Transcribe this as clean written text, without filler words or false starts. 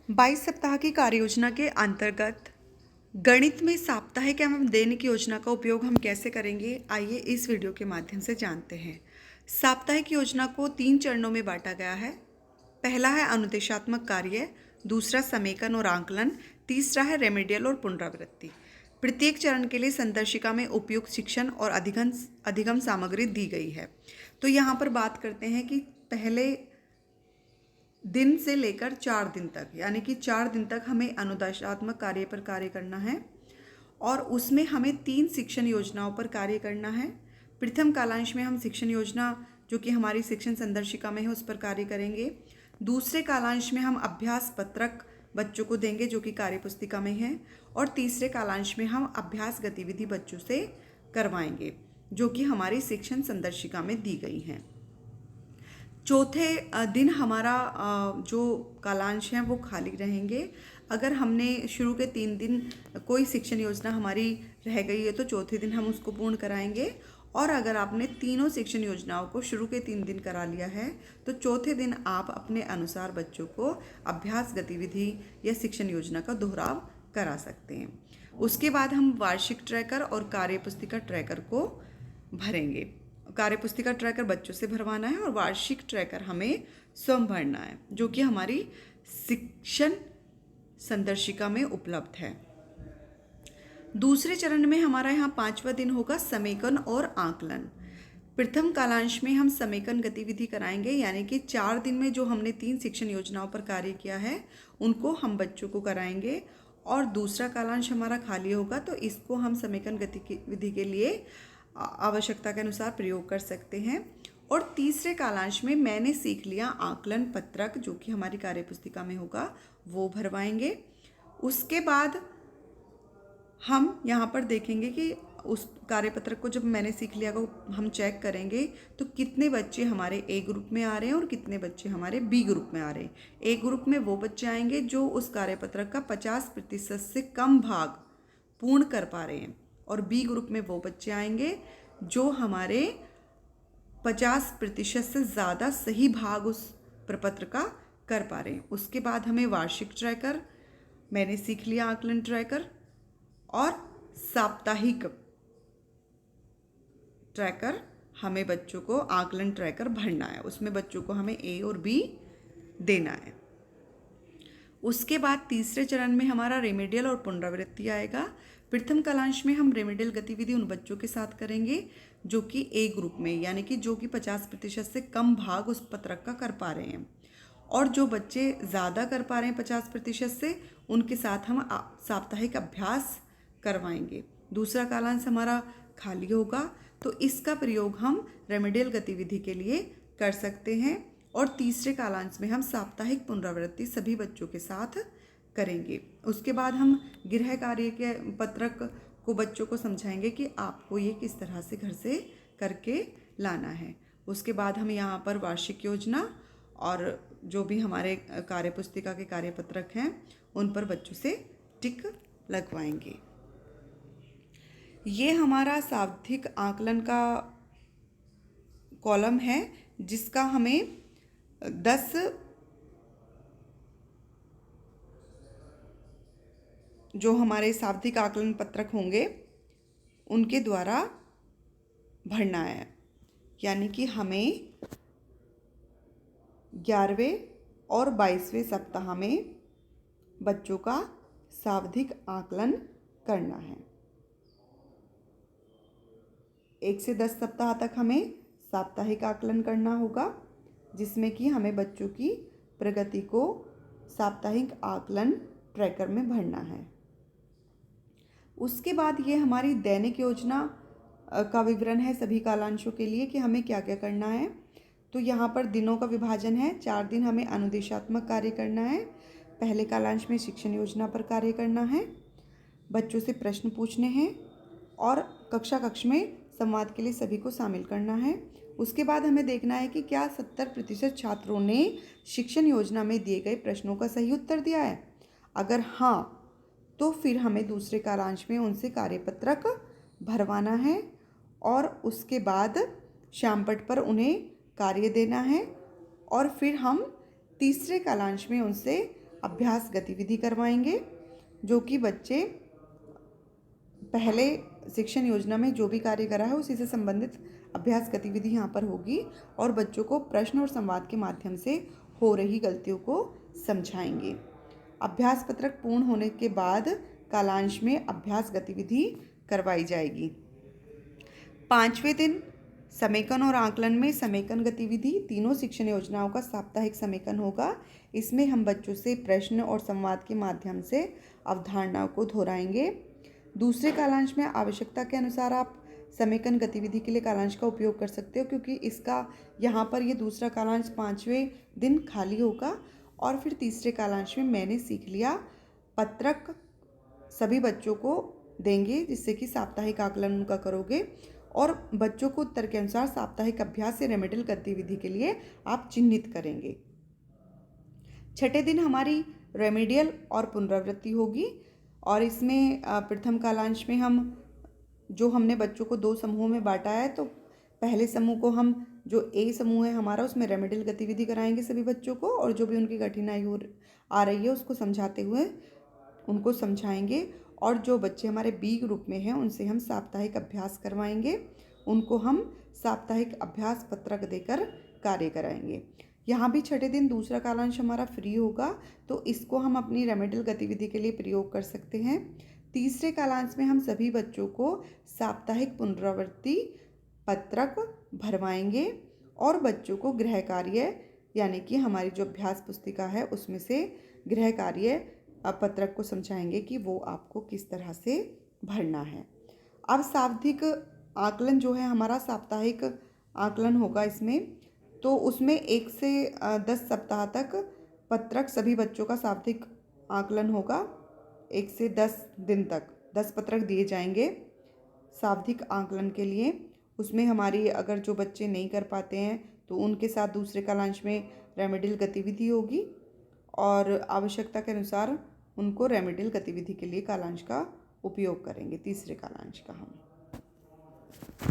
22 सप्ताह की कार्य योजना के अंतर्गत गणित में साप्ताहिक एवं दैनिक योजना का उपयोग हम कैसे करेंगे, आइए इस वीडियो के माध्यम से जानते हैं। साप्ताहिक योजना को 3 चरणों में बांटा गया है। पहला है अनुदेशात्मक कार्य, दूसरा समेकन और आंकलन, तीसरा है रेमेडियल और पुनरावृत्ति। प्रत्येक चरण के लिए संदर्शिका में उपयुक्त शिक्षण और अधिगम सामग्री दी गई है। तो यहाँ पर बात करते हैं कि पहले दिन से लेकर 4 दिन तक, यानी कि 4 दिन तक हमें अनुदेशात्मक कार्य पर कार्य करना है और उसमें हमें 3 शिक्षण योजनाओं पर कार्य करना है। प्रथम कालांश में हम शिक्षण योजना जो कि हमारी शिक्षण संदर्शिका में है उस पर कार्य करेंगे। दूसरे कालांश में हम अभ्यास पत्रक बच्चों को देंगे जो कि कार्यपुस्तिका में है, और तीसरे कालांश में हम अभ्यास गतिविधि बच्चों से करवाएंगे जो कि हमारी शिक्षण संदर्शिका में दी गई हैं। चौथे दिन हमारा जो कालांश हैं वो खाली रहेंगे। अगर हमने शुरू के 3 दिन कोई शिक्षण योजना हमारी रह गई है तो चौथे दिन हम उसको पूर्ण कराएंगे, और अगर आपने तीनों शिक्षण योजनाओं को शुरू के 3 दिन करा लिया है तो चौथे दिन आप अपने अनुसार बच्चों को अभ्यास गतिविधि या शिक्षण योजना का दोहराव करा सकते हैं। उसके बाद हम वार्षिक ट्रैकर और कार्यपुस्तिका ट्रैकर को भरेंगे। कार्यपुस्तिका ट्रैकर बच्चों से भरवाना है और वार्षिक ट्रैकर हमें स्वयं भरना है जो कि हमारी शिक्षण संदर्शिका में उपलब्ध है। दूसरे चरण में हमारा यहाँ 5वां दिन होगा समेकन और आंकलन। प्रथम कालांश में हम समेकन गतिविधि कराएंगे, यानी कि 4 दिन में जो हमने 3 शिक्षण योजनाओं पर कार्य किया है उनको हम बच्चों को कराएंगे, और दूसरा कालांश हमारा खाली होगा तो इसको हम समेकन गतिविधि के लिए आवश्यकता के अनुसार प्रयोग कर सकते हैं। और तीसरे कालांश में मैंने सीख लिया आकलन पत्रक जो कि हमारी कार्यपुस्तिका में होगा वो भरवाएंगे। उसके बाद हम यहाँ पर देखेंगे कि उस कार्यपत्रक को जब मैंने सीख लिया को हम चेक करेंगे तो कितने बच्चे हमारे ए ग्रुप में आ रहे हैं और कितने बच्चे हमारे बी ग्रुप में आ रहे हैं। ए ग्रुप में वो बच्चे आएंगे जो उस कार्यपत्रक का 50% से कम भाग पूर्ण कर पा रहे हैं, और बी ग्रुप में वो बच्चे आएंगे जो हमारे 50% से ज़्यादा सही भाग उस प्रपत्र का कर पा रहे हैं। उसके बाद हमें वार्षिक ट्रैकर, मैंने सीख लिया आकलन ट्रैकर, और साप्ताहिक ट्रैकर हमें बच्चों को आकलन ट्रैकर भरना है। उसमें बच्चों को हमें ए और बी देना है। उसके बाद तीसरे चरण में हमारा रेमेडियल और पुनरावृत्ति आएगा। प्रथम कालांश में हम रेमेडियल गतिविधि उन बच्चों के साथ करेंगे जो कि ए ग्रुप में, यानी कि जो कि 50% से कम भाग उस पत्रक का कर पा रहे हैं, और जो बच्चे ज़्यादा कर पा रहे हैं 50% से उनके साथ हम साप्ताहिक अभ्यास करवाएंगे। दूसरा कालांश हमारा खाली होगा तो इसका प्रयोग हम रेमेडियल गतिविधि के लिए कर सकते हैं, और तीसरे कालांश में हम साप्ताहिक पुनरावृत्ति सभी बच्चों के साथ करेंगे। उसके बाद हम गृह कार्य के पत्रक को बच्चों को समझाएंगे कि आपको ये किस तरह से घर से करके लाना है। उसके बाद हम यहाँ पर वार्षिक योजना और जो भी हमारे कार्यपुस्तिका के कार्यपत्रक हैं उन पर बच्चों से टिक लगवाएंगे। ये हमारा साप्ताहिक आकलन का कॉलम है जिसका हमें 10 जो हमारे साप्ताहिक आकलन पत्रक होंगे उनके द्वारा भरना है, यानी कि हमें 11वें और 22वें सप्ताह में बच्चों का साप्ताहिक आकलन करना है। 1 से 10 सप्ताह तक हमें साप्ताहिक आकलन करना होगा जिसमें कि हमें बच्चों की प्रगति को साप्ताहिक आकलन ट्रैकर में भरना है। उसके बाद ये हमारी दैनिक योजना का विवरण है सभी कालांशों के लिए कि हमें क्या क्या करना है। तो यहाँ पर दिनों का विभाजन है। 4 दिन हमें अनुदेशात्मक कार्य करना है, पहले कालांश में शिक्षण योजना पर कार्य करना है, बच्चों से प्रश्न पूछने हैं, और कक्ष में संवाद के लिए सभी को शामिल करना है। उसके बाद हमें देखना है कि क्या 70% छात्रों ने शिक्षण योजना में दिए गए प्रश्नों का सही उत्तर दिया है। अगर हाँ तो फिर हमें दूसरे कालांश में उनसे कार्यपत्रक भरवाना है, और उसके बाद श्यामपट्ट पर उन्हें कार्य देना है, और फिर हम तीसरे कालांश में उनसे अभ्यास गतिविधि करवाएंगे, जो कि बच्चे पहले शिक्षण योजना में जो भी कार्य करा है उसी से संबंधित अभ्यास गतिविधि यहाँ पर होगी और बच्चों को प्रश्न और संवाद के माध्यम से हो रही गलतियों को समझाएंगे। अभ्यास पत्रक पूर्ण होने के बाद कालांश में अभ्यास गतिविधि करवाई जाएगी। 5वें दिन समेकन और आकलन में समेकन गतिविधि तीनों शिक्षण योजनाओं का साप्ताहिक समेकन होगा। इसमें हम बच्चों से प्रश्न और संवाद के माध्यम से अवधारणाओं को दोहराएंगे। दूसरे कालांश में आवश्यकता के अनुसार आप समेकन गतिविधि के लिए कालांश का उपयोग कर सकते हो, क्योंकि इसका यहाँ पर ये दूसरा कालांश 5वें दिन खाली होगा। और फिर तीसरे कालांश में मैंने सीख लिया पत्रक सभी बच्चों को देंगे, जिससे कि साप्ताहिक आकलन उनका करोगे और बच्चों को उत्तर के अनुसार साप्ताहिक अभ्यास या रेमेडियल गतिविधि के लिए आप चिन्हित करेंगे। छठे दिन हमारी रेमेडियल और पुनरावृत्ति होगी और इसमें प्रथम कालांश में हमने बच्चों को 2 समूहों में बांटा है। तो पहले समूह को हम जो ए समूह है हमारा, उसमें रेमेडियल गतिविधि कराएंगे सभी बच्चों को और जो भी उनकी कठिनाई आ रही है उसको समझाते हुए उनको समझाएंगे। और जो बच्चे हमारे बी ग्रुप में हैं उनसे हम साप्ताहिक अभ्यास करवाएंगे, उनको हम साप्ताहिक अभ्यास पत्रक देकर कार्य कराएंगे। यहाँ भी छठे दिन दूसरा कालांश हमारा फ्री होगा, तो इसको हम अपनी रेमेडियल गतिविधि के लिए प्रयोग कर सकते हैं। तीसरे कालांश में हम सभी बच्चों को साप्ताहिक पुनरावृत्ति पत्रक भरवाएंगे और बच्चों को गृह कार्य यानी कि हमारी जो अभ्यास पुस्तिका है उसमें से गृह कार्य पत्रक को समझाएंगे कि वो आपको किस तरह से भरना है। अब साप्ताहिक आकलन जो है हमारा साप्ताहिक आकलन होगा इसमें, तो उसमें 1 से 10 सप्ताह तक पत्रक सभी बच्चों का साप्ताहिक आकलन होगा। 1 से 10 दिन तक 10 पत्रक दिए जाएंगे साप्ताहिक आकलन के लिए। उसमें हमारी अगर जो बच्चे नहीं कर पाते हैं तो उनके साथ दूसरे कालांश में रेमेडियल गतिविधि होगी और आवश्यकता के अनुसार उनको रेमेडियल गतिविधि के लिए कालांश का उपयोग करेंगे, तीसरे कालांश का हम।